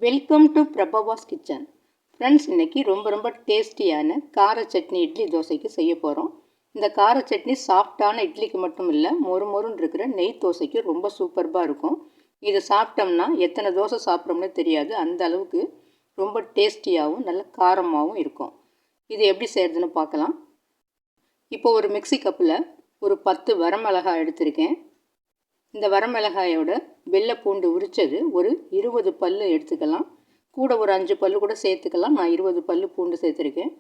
Welcome to பிரபவாஸ் kitchen. Friends, இன்றைக்கி ரொம்ப டேஸ்டியான கார சட்னி இட்லி தோசைக்கு செய்ய போகிறோம். இந்த கார சட்னி சாஃப்டான இட்லிக்கு மட்டும் இல்லை, மொறுன்னு இருக்கிற நெய் தோசைக்கு ரொம்ப சூப்பர்பாக இருக்கும். இது சாப்பிட்டோம்னா எத்தனை தோசை சாப்பிட்றோம்னு தெரியாது, அந்த அளவுக்கு ரொம்ப டேஸ்டியாகவும் நல்ல காரமாகவும் இருக்கும். இது எப்படி செய்கிறதுன்னு பார்க்கலாம். இப்போ ஒரு மிக்சி கப்பில் ஒரு 10 வரமிளகாய் எடுத்திருக்கேன். இந்த வரமிளகாயோட வெள்ளை பூண்டு உரித்தது ஒரு 20 பல் எடுத்துக்கலாம். கூட ஒரு 5 பல் கூட சேர்த்துக்கலாம். நான் 20 பல் பூண்டு சேர்த்துருக்கேன்.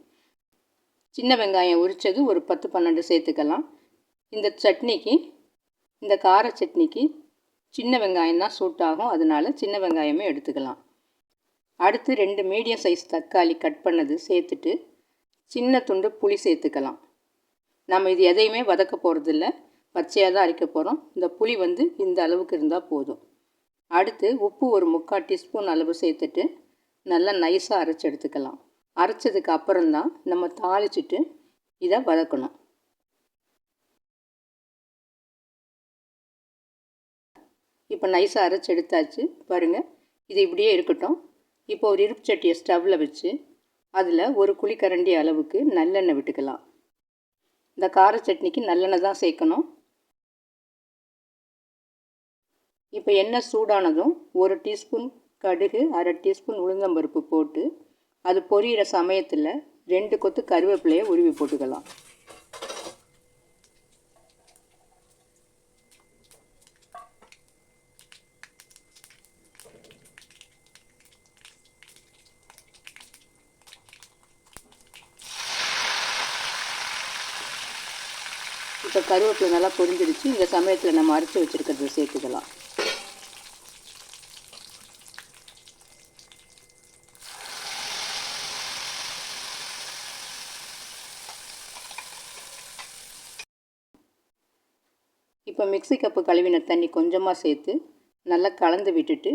சின்ன வெங்காயம் உரித்தது ஒரு 10-12 சேர்த்துக்கலாம். இந்த சட்னிக்கு, இந்த கார சட்னிக்கு சின்ன வெங்காயம் தான் சூட் ஆகும், அதனால் சின்ன வெங்காயமே எடுத்துக்கலாம். அடுத்து 2 மீடியம் சைஸ் தக்காளி கட் பண்ணது சேர்த்துட்டு சின்ன துண்டு புளி சேர்த்துக்கலாம். நம்ம இது எதையுமே வதக்க போகிறதில்ல, பச்சையாக தான் அரைக்க போகிறோம். இந்த புளி இந்த அளவுக்கு இருந்தால் போதும். அடுத்து உப்பு ஒரு 3/4 டீஸ்பூன் அளவு சேர்த்துட்டு நல்லா நைஸாக அரைச்சி எடுத்துக்கலாம். அரைச்சதுக்கு அப்புறம்தான் நம்ம தாளிச்சிட்டு இதை வதக்கணும். இப்போ நைஸாக அரைச்சி எடுத்தாச்சு பாருங்கள். இது இப்படியே இருக்கட்டும். இப்போ ஒரு இருப்பு சட்டியை ஸ்டவ்வில் வச்சு அதில் ஒரு குழிக்கரண்டி அளவுக்கு நல்லெண்ணெய் விட்டுக்கலாம். இந்த கார சட்னிக்கு நல்லெண்ணெய் தான் சேர்க்கணும். இப்போ எண்ணெய் சூடானதும் 1 டீஸ்பூன் கடுகு, 1/2 டீஸ்பூன் உளுந்தம்பருப்பு போட்டு அது பொரியிற சமயத்தில் 2 கொத்து கருவேப்பிலையை உருவி போட்டுக்கலாம். இப்போ கருவேப்பிலை நல்லா பொரிஞ்சிடுச்சு. இந்த சமயத்தில் நம்ம அரைச்சி வச்சுருக்கிறத சேர்த்துக்கலாம். இப்போ மிக்ஸி கப்பு கழுவின தண்ணி கொஞ்சமாக சேர்த்து நல்லா கலந்து விட்டுட்டு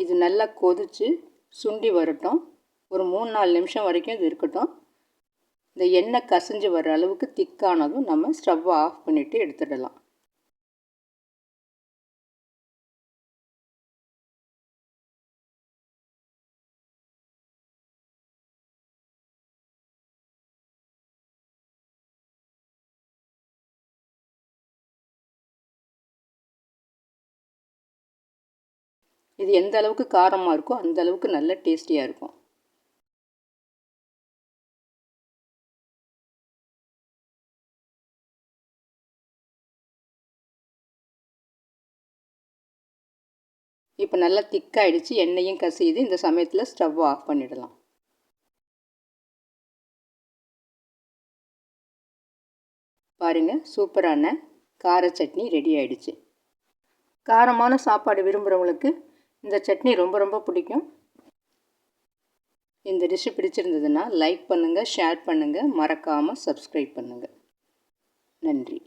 இது நல்லா கொதித்து சுண்டி வரட்டும். ஒரு 3-4 நிமிஷம் வரைக்கும் இது இருக்கட்டும். இந்த எண்ணெய் கசிஞ்சு வர அளவுக்கு திக்கானதும் நம்ம ஸ்டவ்வை ஆஃப் பண்ணிவிட்டு எடுத்துடலாம். இது எந்த அளவுக்கு காரமாக இருக்கோ அந்த அளவுக்கு நல்ல டேஸ்டியாக இருக்கும். இப்போ நல்லா திக்காயிடுச்சு, எண்ணெயும் கசியுது. இந்த சமயத்தில் ஸ்டவ்வை ஆஃப் பண்ணிடலாம். பாருங்கள், சூப்பரான கார சட்னி ரெடி ஆகிடுச்சு. காரமான சாப்பாடு விரும்புகிறவங்களுக்கு இந்த சட்னி ரொம்ப பிடிக்கும். இந்த டிஷ்ஷு பிடிச்சிருந்ததுன்னா லைக் பண்ணுங்கள், ஷேர் பண்ணுங்கள், மறக்காமல் சப்ஸ்கிரைப் பண்ணுங்கள். நன்றி.